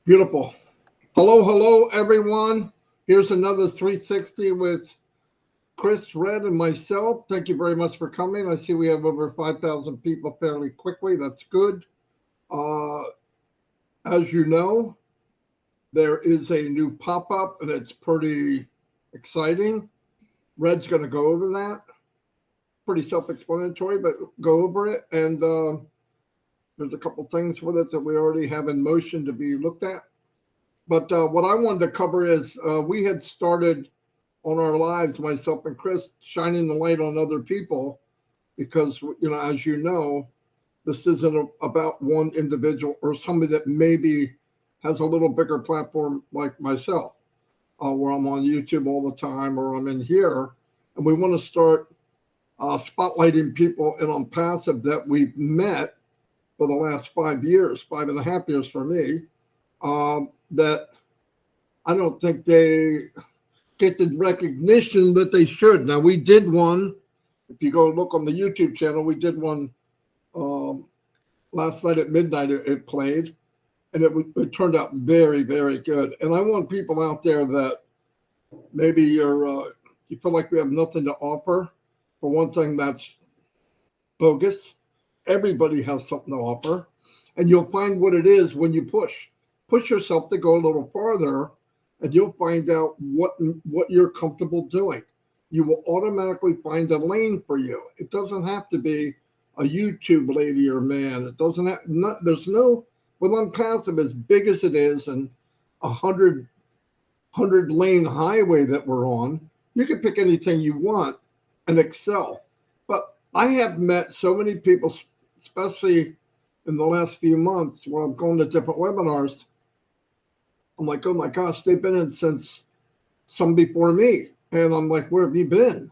Beautiful. Hello, hello, everyone. Here's another 360 with Chris, Red, and myself. Thank you very much for coming. I see we have over 5,000 people fairly quickly. That's good. Uh, as you know, there is a new pop up, and it's pretty exciting. Red's going to go over that. Pretty self explanatory, but go over it. And there's a couple things with it that we already have in motion to be looked at. But what I wanted to cover is we had started on our lives, myself and Chris, shining the light on other people because, as you know, this isn't about one individual or somebody that maybe has a little bigger platform like myself, where I'm on YouTube all the time or I'm in here. And we want to start spotlighting people in Onpassive that we've met for the last 5 years, 5.5 years for me, that I don't think they get the recognition that they should. Now, we did one. If you go look on the YouTube channel, we did one last night at midnight. It played, and it turned out very, very good. And I want people out there that maybe you feel like we have nothing to offer. For one thing, that's bogus. Everybody has something to offer, and you'll find what it is when you push yourself to go a little farther, and you'll find out what you're comfortable doing. You will automatically find a lane for you. It doesn't have to be a YouTube lady or man. It doesn't have. There's no with Unpassive as big as it is, and a hundred lane highway that we're on. You can pick anything you want and excel. But I have met so many people, especially in the last few months, where I'm going to different webinars. I'm like, oh my gosh, they've been in since some before me. And I'm like, where have you been?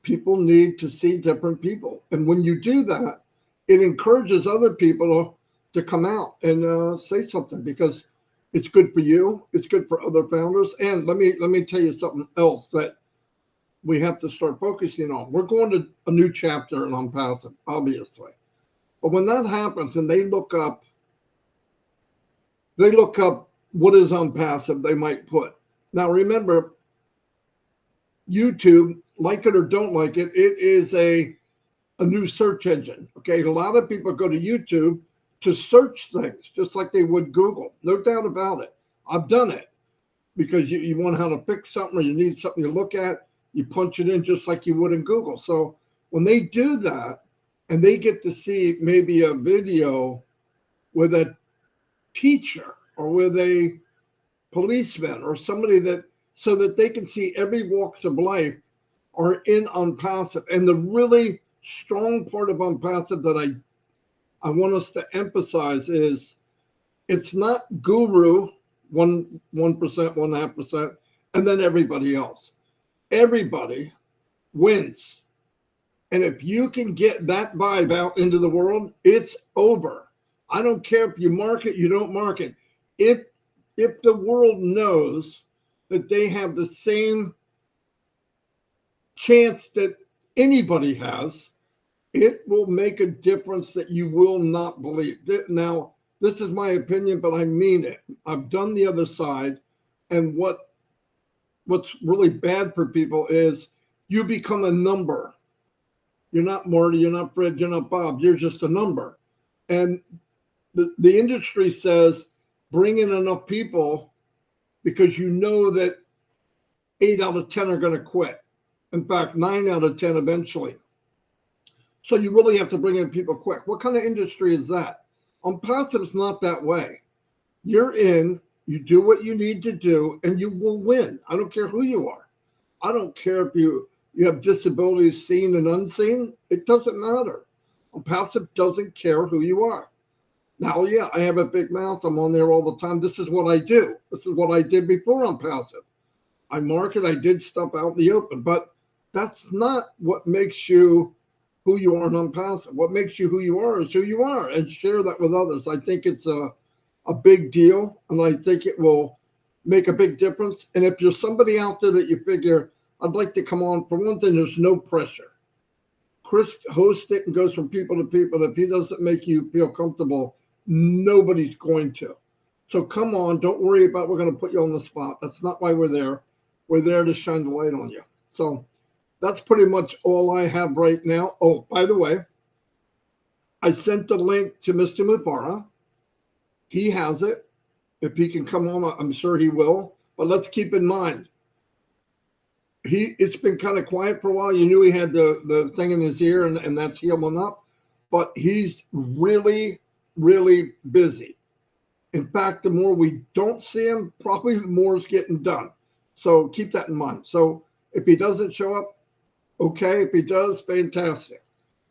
People need to see different people. And when you do that, it encourages other people to come out and say something because it's good for you. It's good for other founders. And let me tell you something else that we have to start focusing on. We're going to a new chapter in Onpassive, obviously. But when that happens and they look up what is Onpassive, they might put. Now remember, YouTube, like it or don't like it, it is a new search engine. Okay, a lot of people go to YouTube to search things just like they would Google. No doubt about it. I've done it because you want how to fix something or you need something to look at, you punch it in just like you would in Google. So when they do that and they get to see maybe a video with a teacher or with a policeman or somebody that so that they can see every walks of life are in Onpassive. And the really strong part of Onpassive that I want us to emphasize is it's not guru 1%, 1.5%, and then everybody else. Everybody wins. And if you can get that vibe out into the world, it's over. I don't care if you market, you don't market. If the world knows that they have the same chance that anybody has, it will make a difference that you will not believe. Now, this is my opinion, but I mean it. I've done the other side, and what's really bad for people is you become a number. You're not Marty, you're not Fred, you're not Bob, you're just a number. And the industry says bring in enough people because you know that 8 out of 10 are going to quit. In fact, 9 out of 10 eventually. So you really have to bring in people quick. What kind of industry is that? Onpassive is not that way. You're in, you do what you need to do, and you will win. I don't care who you are. I don't care if you have disabilities seen and unseen. It doesn't matter. Onpassive doesn't care who you are. Now, yeah, I have a big mouth. I'm on there all the time. This is what I do. This is what I did before Onpassive. I market, I did stuff out in the open, but that's not what makes you who you are in Onpassive. What makes you who you are is who you are, and share that with others. I think it's a big deal, and I think it will make a big difference. And if you're somebody out there that you figure, I'd like to come on, for one thing, there's no pressure. Chris hosts it and goes from people to people. If he doesn't make you feel comfortable, nobody's going to. So come on, don't worry about we're going to put you on the spot. That's not why we're there. We're there to shine the light on you. So that's pretty much all I have right now. Oh, by the way, I sent the link to Mr. Mufara. He has it. If he can come on, I'm sure he will. But let's keep in mind, it's been kind of quiet for a while. You knew he had the thing in his ear, and that's healing up. But he's really, really busy. In fact, the more we don't see him, probably the more is getting done. So keep that in mind. So if he doesn't show up, okay. If he does, fantastic.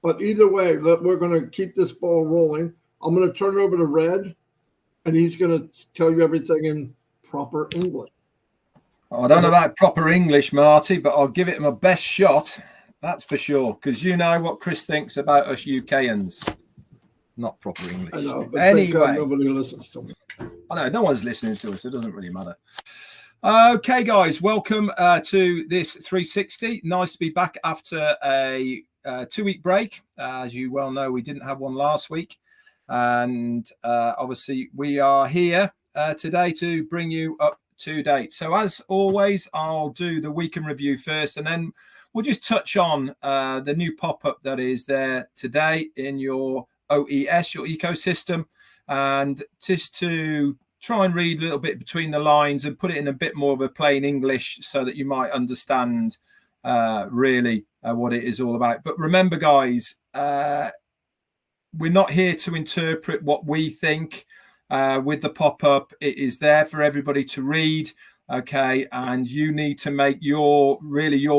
But either way, we're going to keep this ball rolling. I'm going to turn it over to Red, and he's going to tell you everything in proper English. I don't know about proper English, Marty, but I'll give it my best shot. That's for sure. Because you know what Chris thinks about us UKians. Not proper English. I know, but anyway, nobody listens to me. I know, no one's listening to us. It doesn't really matter. Okay, guys, welcome to this 360. Nice to be back after a 2-week break. As you well know, we didn't have one last week. And obviously, we are here today to bring you up to date. So as always, I'll do the week in review first, and then we'll just touch on the new pop-up that is there today in your OES, your ecosystem, and just to try and read a little bit between the lines and put it in a bit more of a plain English so that you might understand really what it is all about. But remember, guys, we're not here to interpret what we think. With the pop-up, it is there for everybody to read. Okay, and you need to make your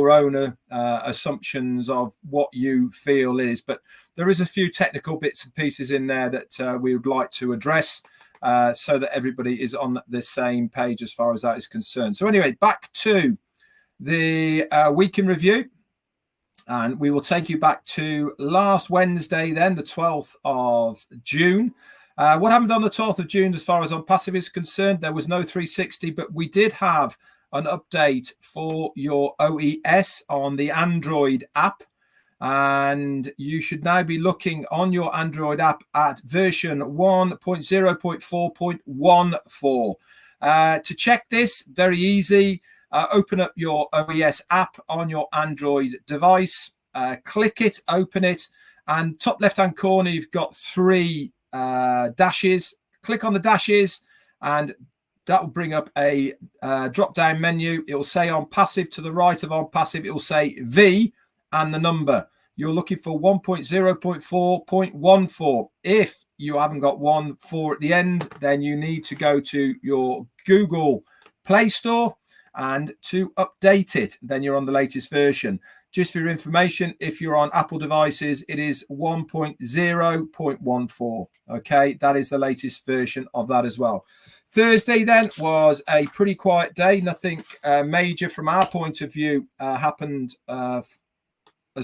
own assumptions of what you feel is. But there is a few technical bits and pieces in there that we would like to address so that everybody is on the same page as far as that is concerned. So anyway, back to the week in review. And we will take you back to last Wednesday then, the 12th of June. What happened on the 12th of June as far as Onpassive is concerned? There was no 360, but we did have an update for your OES on the Android app. And you should now be looking on your Android app at version 1.0.4.14. To check this, very easy. Open up your OES app on your Android device. Click it, open it. And top left-hand corner, you've got 3 dashes. Click on the dashes and that will bring up a drop down menu. It will say Onpassive. To the right of Onpassive, it will say V and the number. You're looking for 1.0.4.14. If you haven't got 1.4 at the end, then you need to go to your Google Play Store and to update it. Then you're on the latest version. Just for your information, if you're on Apple devices, it is 1.0.14. Okay, that is the latest version of that as well. Thursday then was a pretty quiet day. Nothing major from our point of view happened as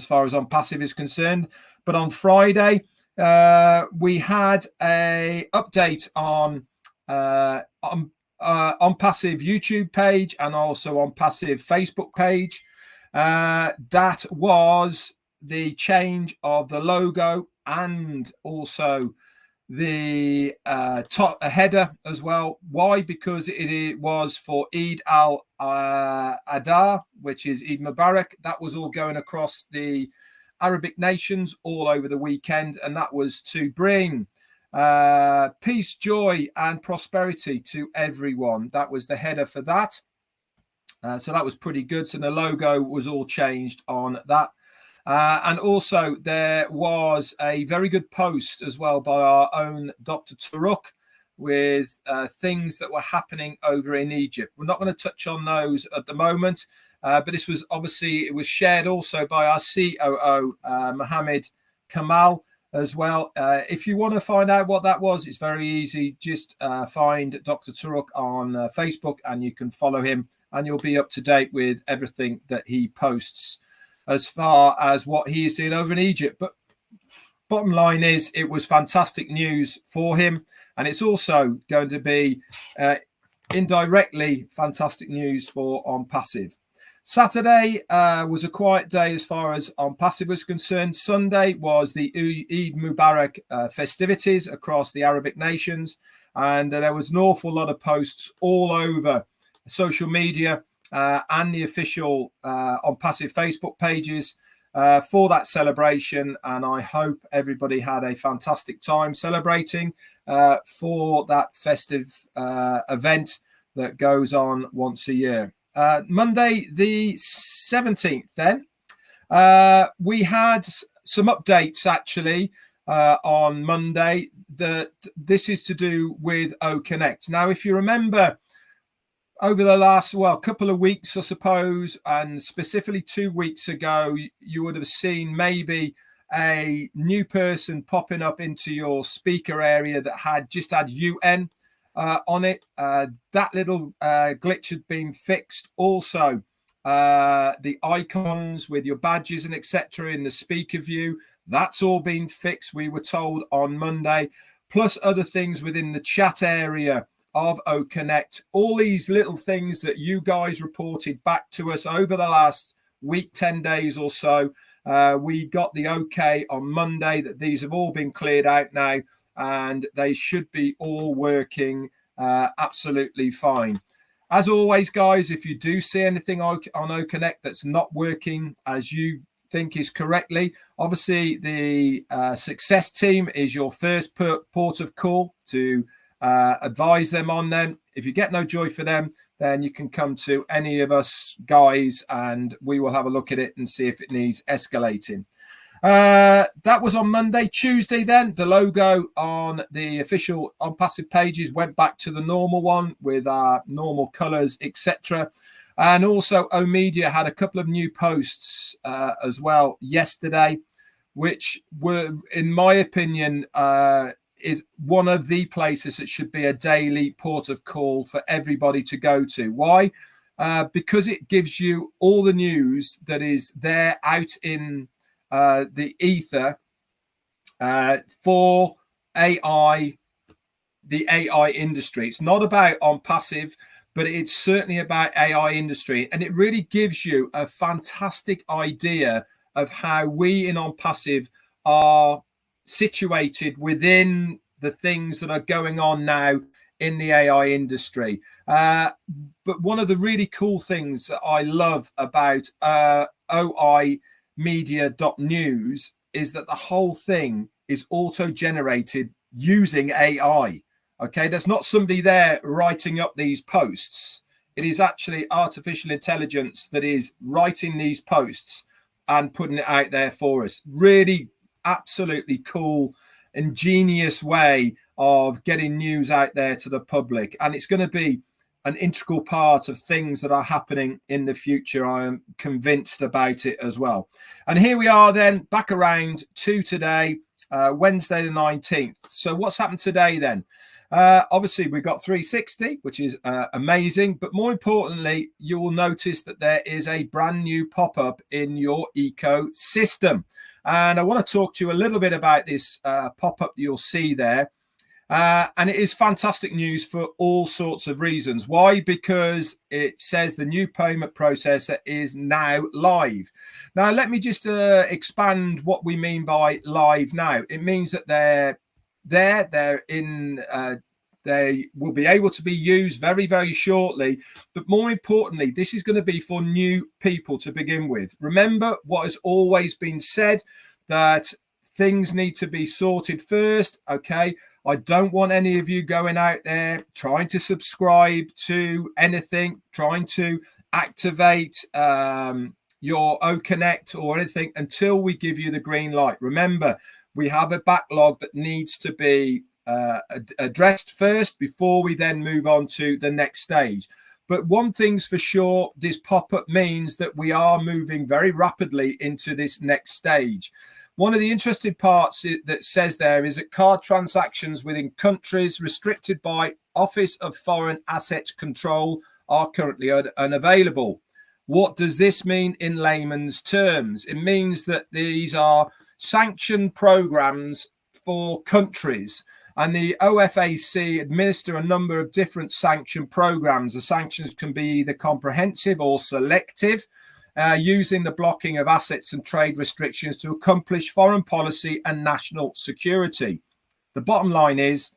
far as Onpassive is concerned. But on Friday, we had a update on Onpassive YouTube page and also Onpassive Facebook page. That was the change of the logo and also the top header as well. Why? Because it was for Eid al-Adha, which is Eid Mubarak. That was all going across the Arabic nations all over the weekend, and that was to bring peace, joy, and prosperity to everyone. That was the header for that. So that was pretty good. So the logo was all changed on that. And also there was a very good post as well by our own Dr. Turuk with things that were happening over in Egypt. We're not going to touch on those at the moment, but this was obviously, it was shared also by our COO, Mohammed Kamal as well. If you want to find out what that was, it's very easy. Just find Dr. Turuk on Facebook and you can follow him and you'll be up to date with everything that he posts as far as what he is doing over in Egypt. But bottom line is, it was fantastic news for him. And it's also going to be indirectly fantastic news for Onpassive. Saturday was a quiet day as far as Onpassive was concerned. Sunday was the Eid Mubarak festivities across the Arabic nations. And there was an awful lot of posts all over social media and the official Onpassive Facebook pages for that celebration. And I hope everybody had a fantastic time celebrating for that festive event that goes on once a year. Monday the 17th then we had some updates actually on Monday. This is to do with OConnect. Now if you remember over the last couple of weeks I suppose, and specifically 2 weeks ago, you would have seen maybe a new person popping up into your speaker area that had UN on it. That little glitch had been fixed. Also, the icons with your badges and etc. in the speaker view, that's all been fixed, we were told on Monday, plus other things within the chat area of OConnect. All these little things that you guys reported back to us over the last week, 10 days or so. We got the okay on Monday that these have all been cleared out now, and they should be all working absolutely fine. As always, guys, if you do see anything on OConnect that's not working as you think is correctly, obviously the success team is your first port of call to advise them on them. If you get no joy for them, then you can come to any of us guys and we will have a look at it and see if it needs escalating. That was on Monday. Tuesday then, the logo on the official Onpassive pages went back to the normal one with our normal colors, etc. And also Omedia had a couple of new posts as well yesterday, which were, in my opinion, is one of the places that should be a daily port of call for everybody to go to. Why? Because it gives you all the news that is there out in the ether for AI, the AI industry. It's not about Onpassive, but it's certainly about AI industry. And it really gives you a fantastic idea of how we in Onpassive are situated within the things that are going on now in the AI industry. But one of the really cool things that I love about oimedia.news is that the whole thing is auto-generated using AI. Okay, there's not somebody there writing up these posts. It is actually artificial intelligence that is writing these posts and putting it out there for us. Really absolutely cool, ingenious way of getting news out there to the public. And it's going to be an integral part of things that are happening in the future. I am convinced about it as well. And here we are then back around to today, Wednesday the 19th. So what's happened today then? Obviously we've got 360, which is amazing, but more importantly, you will notice that there is a brand new pop-up in your ecosystem. And I want to talk to you a little bit about this pop-up you'll see there. And it is fantastic news for all sorts of reasons. Why? Because it says the new payment processor is now live. Now, let me just expand what we mean by live now. It means that they're in, they will be able to be used very, very shortly. But more importantly, this is going to be for new people to begin with. Remember what has always been said, that things need to be sorted first. Okay. I don't want any of you going out there trying to subscribe to anything, trying to activate your OConnect or anything until we give you the green light. Remember, we have a backlog that needs to be addressed first before we then move on to the next stage. But one thing's for sure, this pop-up means that we are moving very rapidly into this next stage. One of the interesting parts that says there is that card transactions within countries restricted by Office of Foreign Assets Control are currently unavailable. What does this mean in layman's terms? It means that these are sanctioned programs for countries. And the OFAC administer a number of different sanction programs. The sanctions can be either comprehensive or selective, using the blocking of assets and trade restrictions to accomplish foreign policy and national security. The bottom line is,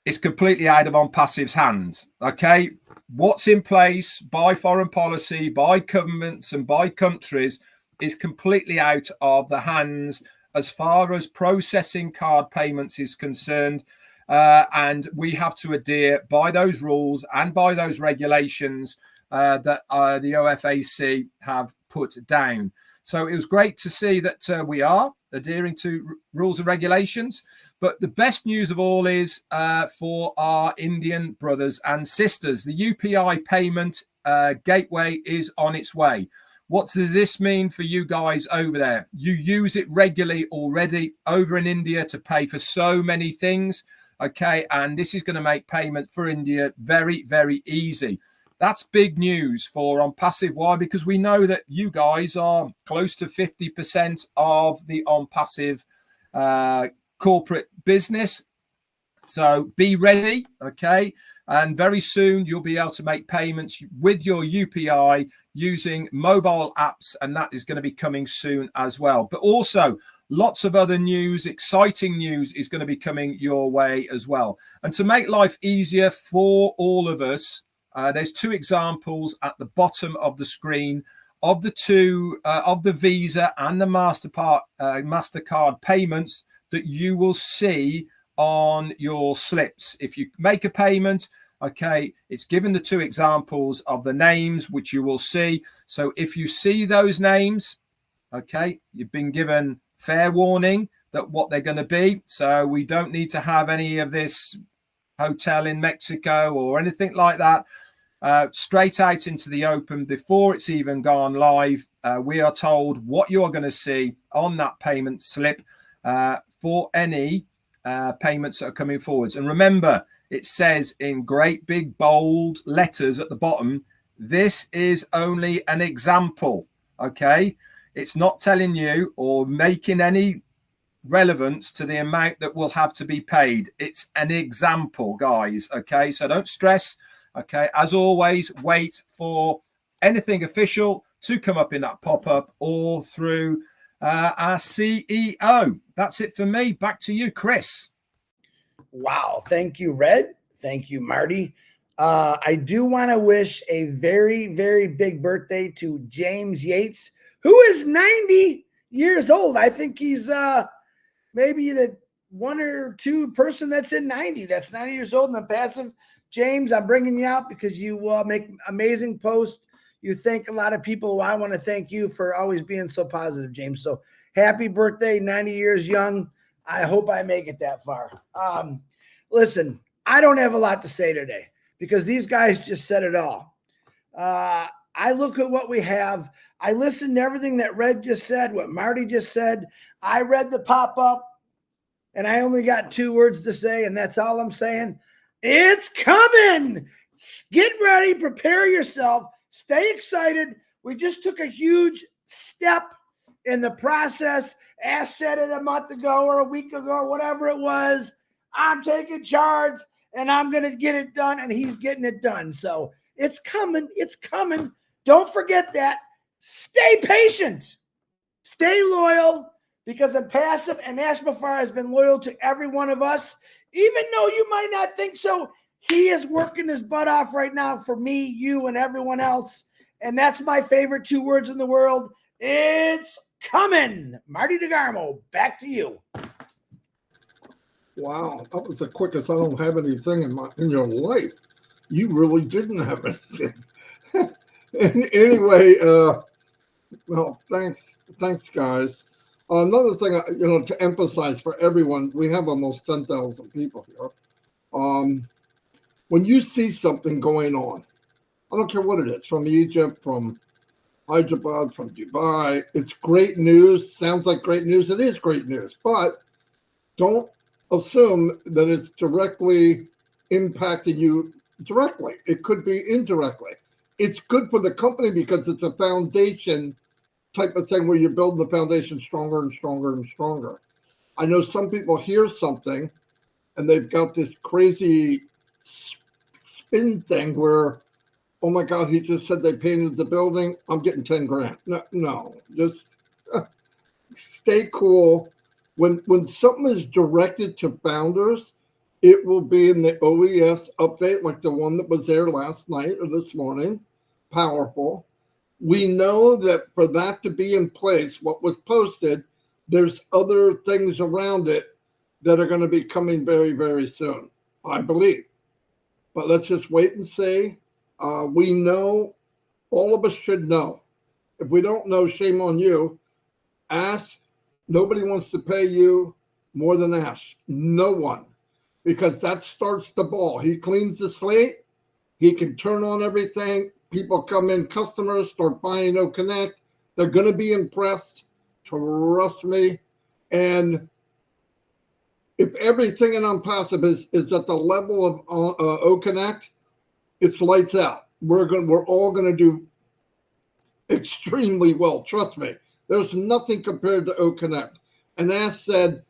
it's completely out of Onpassive's hands. Okay, what's in place by foreign policy, by governments and by countries is completely out of the hands as far as processing card payments is concerned. And we have to adhere by those rules and by those regulations that the OFAC have put down. So it was great to see that we are adhering to rules and regulations. But the best news of all is for our Indian brothers and sisters. The UPI payment gateway is on its way. What does this mean for you guys over there? You use it regularly already over in India to pay for so many things. Okay, and this is going to make payment for India very, very easy. That's big news for Onpassive. Why? Because we know that you guys are close to 50% of the Onpassive corporate business. So be ready, okay? And very soon you'll be able to make payments with your UPI using mobile apps, and that is going to be coming soon as well. But also lots of other news, exciting news is going to be coming your way as well. And to make life easier for all of us, there's two examples at the bottom of the screen of the two of the Visa and the MasterCard payments that you will see on your slips. If you make a payment, okay, it's given the two examples of the names, which you will see. So if you see those names, okay, you've been given fair warning that what they're going to be. So we don't need to have any of this hotel in Mexico or anything like that. Straight out into the open before it's even gone live. We are told what you are going to see on that payment slip for any payments that are coming forwards. And remember, it says in great big bold letters at the bottom, this is only an example. Okay, it's not telling you or making any relevance to the amount that will have to be paid. It's an example, guys. Okay, so don't stress. Okay, as always, wait for anything official to come up in that pop-up or through our CEO. That's it for me. Back to you, Chris. Wow. Thank you, Red. Thank you, Marty. I do want to wish a very, very big birthday to James Yates, who is 90 years old. I think he's maybe the one or two person that's in 90. That's 90 years old in the passive. James, I'm bringing you out because you make amazing posts. You thank a lot of people. I want to thank you for always being so positive, James. So happy birthday, 90 years young. I hope I make it that far. Listen, I don't have a lot to say today because these guys just said it all. I look at what we have. I listened to everything that Red just said, what Marty just said. I read the pop-up, and I only got 2 words to say, and that's all I'm saying. It's coming. Get ready. Prepare yourself. Stay excited. We just took a huge step in the process. Ash said it a month ago or a week ago or whatever it was. I'm taking charge, and I'm going to get it done, and he's getting it done. So it's coming. It's coming. Don't forget that. Stay patient. Stay loyal, because Onpassive and Ash Mafar has been loyal to every one of us. Even though you might not think so, he is working his butt off right now for me, you, and everyone else. And that's my favorite 2 words in the world. It's coming. Marty DeGarmo, back to you. Wow, that was the quickest. I don't have anything in your life. You really didn't have anything. Anyway, well, thanks, guys. Another thing, to emphasize for everyone, we have almost 10,000 people here. When you see something going on, I don't care what it is, from Egypt, from Hyderabad, from Dubai, it's great news. Sounds like great news. It is great news, but don't assume that it's directly impacting you directly. It could be indirectly. It's good for the company because it's a foundation type of thing where you're building the foundation stronger and stronger and stronger. I know some people hear something and they've got this crazy spin thing where, oh my God, he just said they painted the building. I'm getting 10 grand. No, just stay cool. When something is directed to founders, it will be in the OES update, like the one that was there last night or this morning. Powerful. We know that for that to be in place, what was posted, there's other things around it that are going to be coming very, very soon, I believe. But let's just wait and see. We know, all of us should know. If we don't know, shame on you. Ask. Nobody wants to pay you more than Ash. No one. Because that starts the ball. He cleans the slate. He can turn on everything. People come in, customers start buying O Connect. They're going to be impressed. Trust me. And if everything in Onpassive is at the level of O Connect, it's lights out. We're all going to do extremely well. Trust me. There's nothing compared to O Connect. And Ash said,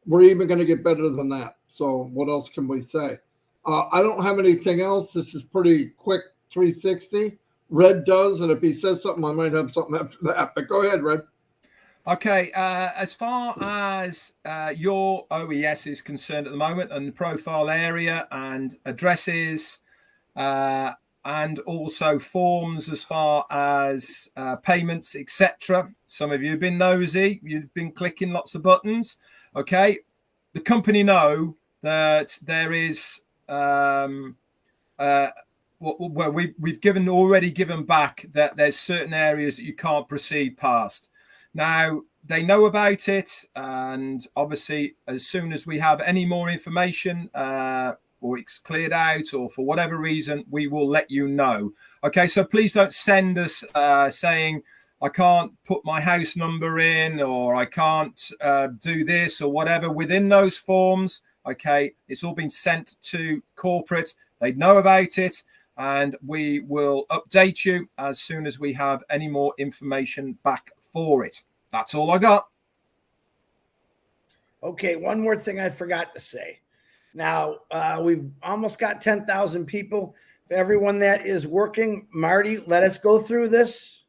we're even going to get better than that. So what else can we say? I don't have anything else. This is pretty quick 360. Red does, and if he says something, I might have something after that. But go ahead, Red. Okay, as far as your OES is concerned at the moment, and the profile area and addresses, and also forms as far as payments, etc. Some of you have been nosy. You've been clicking lots of buttons. Okay, the company know that there is well, we've already given back that there's certain areas that you can't proceed past. Now, they know about it, and obviously, as soon as we have any more information, or it's cleared out, or for whatever reason, we will let you know. Okay, so please don't send us saying, I can't put my house number in, or I can't do this, or whatever within those forms. Okay, it's all been sent to corporate. They know about it, and we will update you as soon as we have any more information back for it. That's all I got. Okay, one more thing I forgot to say. Now, we've almost got 10,000 people. For everyone that is working, Marty, let us go through this.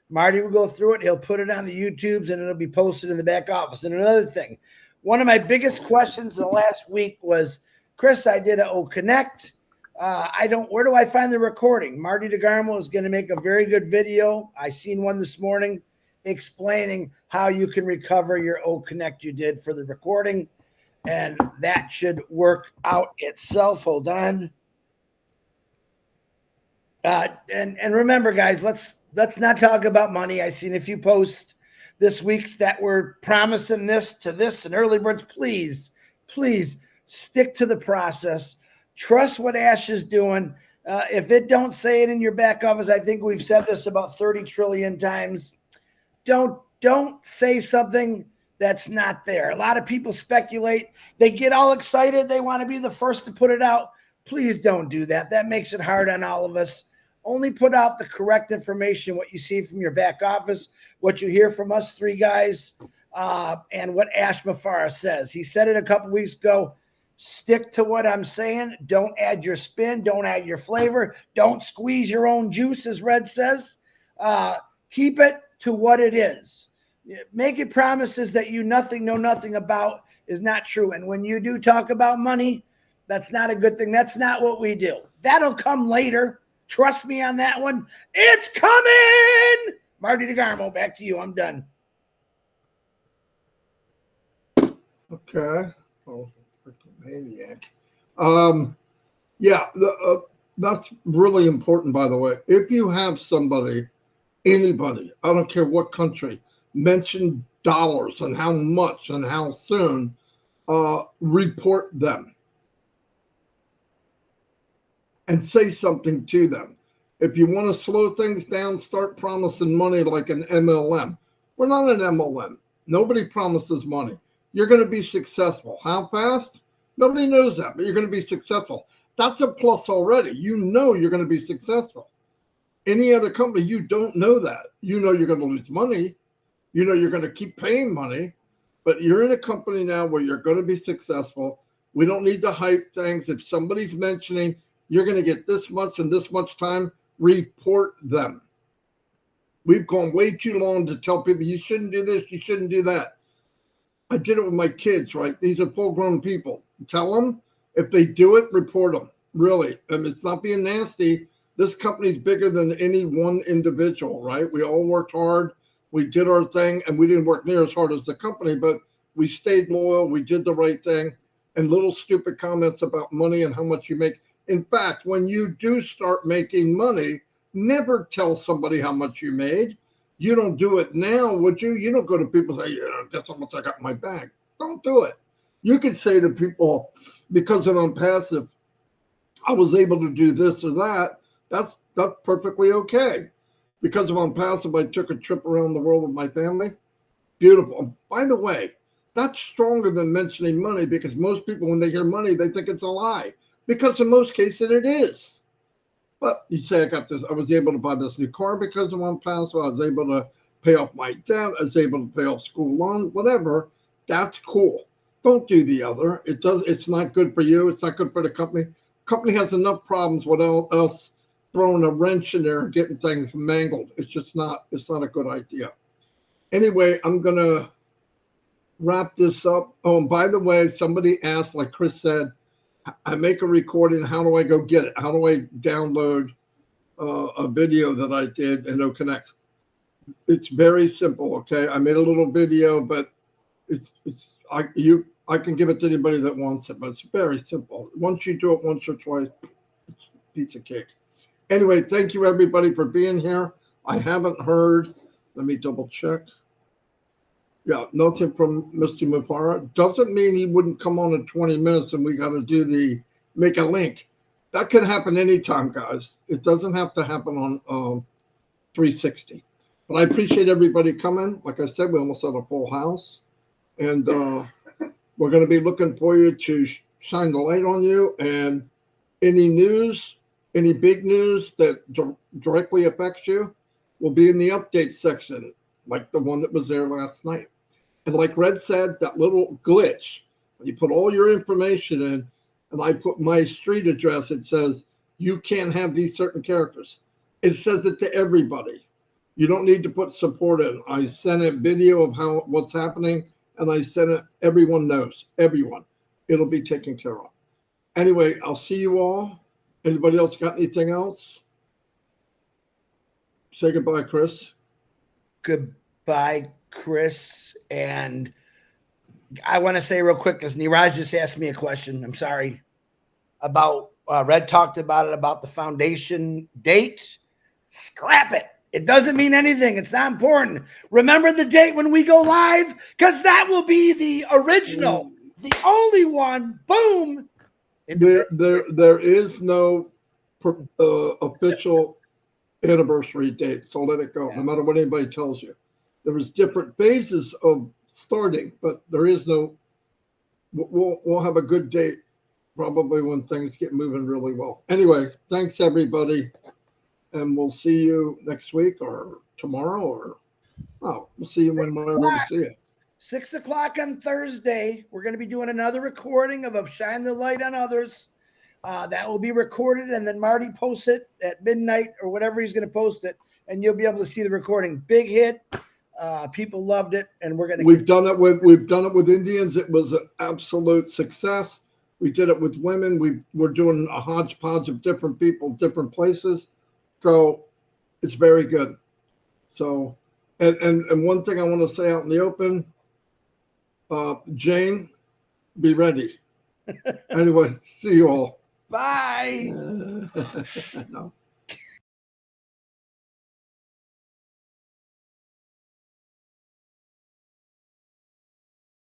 Marty will go through it. He'll put it on the YouTubes, and it'll be posted in the back office. And another thing, one of my biggest questions in the last week was, Chris, I did a Connect. Where do I find the recording? Marty DeGarmo is going to make a very good video. I seen one this morning explaining how you can recover your O Connect you did for the recording. And that should work out itself. Hold on. And remember, guys, let's not talk about money. I seen a few posts this week that were promising this to this and early birds. Please stick to the process. Trust what Ash is doing. If it don't say it in your back office, I think we've said this about 30 trillion times. Don't say something that's not there. A lot of people speculate. They get all excited. They want to be the first to put it out. Please don't do that. That makes it hard on all of us. Only put out the correct information, what you see from your back office, what you hear from us three guys, and what Ash Mafara says. He said it a couple weeks ago. Stick to what I'm saying. Don't add your spin. Don't add your flavor. Don't squeeze your own juice, as Red says. Keep it to what it is. Making promises that you know nothing about is not true. And when you do talk about money, that's not a good thing. That's not what we do. That'll come later. Trust me on that one. It's coming. Marty DeGarmo, back to you. I'm done. Okay. Oh, freaking maniac. Yeah, that's really important, by the way. If you have somebody, anybody, I don't care what country, mention dollars and how much and how soon, report them and say something to them. If you want to slow things down, start promising money like an MLM. We're not an MLM. Nobody promises money. You're going to be successful. How fast? Nobody knows that, but you're going to be successful. That's a plus already. You know you're going to be successful. Any other company, you don't know that. You know you're going to lose money. You know you're going to keep paying money, but you're in a company now where you're going to be successful. We don't need to hype things. If somebody's mentioning you're going to get this much and this much time, report them. We've gone way too long to tell people you shouldn't do this, you shouldn't do that. I did it with my kids, right? These are full-grown people. Tell them if they do it, report them. Really, it's not being nasty. This company's bigger than any one individual, right? We all worked hard. We did our thing, and we didn't work near as hard as the company, but we stayed loyal. We did the right thing. And little stupid comments about money and how much you make. In fact, when you do start making money, never tell somebody how much you made. You don't do it now, would you? You don't go to people and say, yeah, that's how much I got in my bag. Don't do it. You can say to people, because of Onpassive, I was able to do this or that. That's perfectly okay. Because of Onpassive, I took a trip around the world with my family. Beautiful. And by the way, that's stronger than mentioning money, because most people, when they hear money, they think it's a lie. Because in most cases, it is. But you say, I was able to buy this new car because of Onpassive. I was able to pay off my debt. I was able to pay off school loans, whatever. That's cool. Don't do the other. It's not good for you. It's not good for the company. Company has enough problems with us throwing a wrench in there and getting things mangled. It's not a good idea. Anyway, I'm going to wrap this up. Oh, and by the way, somebody asked, like Chris said, I make a recording. How do I go get it? How do I download a video that I did and it'll connect? It's very simple. Okay, I made a little video, but I can give it to anybody that wants it. But it's very simple. Once you do it once or twice, it's piece of cake. Anyway, thank you everybody for being here. I haven't heard. Let me double check. Yeah, nothing from Mr. Mufara. Doesn't mean he wouldn't come on in 20 minutes and we got to make a link. That could happen anytime, guys. It doesn't have to happen on 360. But I appreciate everybody coming. Like I said, we almost had a full house. And we're going to be looking for you to shine the light on you. And any news, any big news that directly affects you will be in the update section, like the one that was there last night. And like Red said, that little glitch, you put all your information in, and I put my street address, it says, you can't have these certain characters. It says it to everybody. You don't need to put support in. I sent a video of what's happening, and I sent it, everyone knows, everyone. It'll be taken care of. Anyway, I'll see you all. Anybody else got anything else? Say goodbye, Chris. Goodbye, Chris. And I want to say real quick, because Niraj just asked me a question. I'm sorry. About Red talked about it, about the foundation date. Scrap it. It doesn't mean anything. It's not important. Remember the date when we go live, because that will be the original, the only one. Boom. There is no official anniversary date, so let it go. No matter what anybody tells you, there is different phases of starting, but there is no. We'll have a good date probably when things get moving really well. Anyway, thanks everybody, and we'll see you next week or tomorrow, or we'll see you whenever we see you. 6 o'clock on Thursday, we're going to be doing another recording of Shine the Light on Others. That will be recorded, and then Marty posts it at midnight or whatever he's going to post it, and you'll be able to see the recording. Big hit. People loved it, and we've done it with Indians. It was an absolute success. We did it with women. We're doing a hodgepodge of different people, different places. So it's very good. So, and one thing I want to say out in the open, Jane, be ready. Anyway, see you all. Bye. No.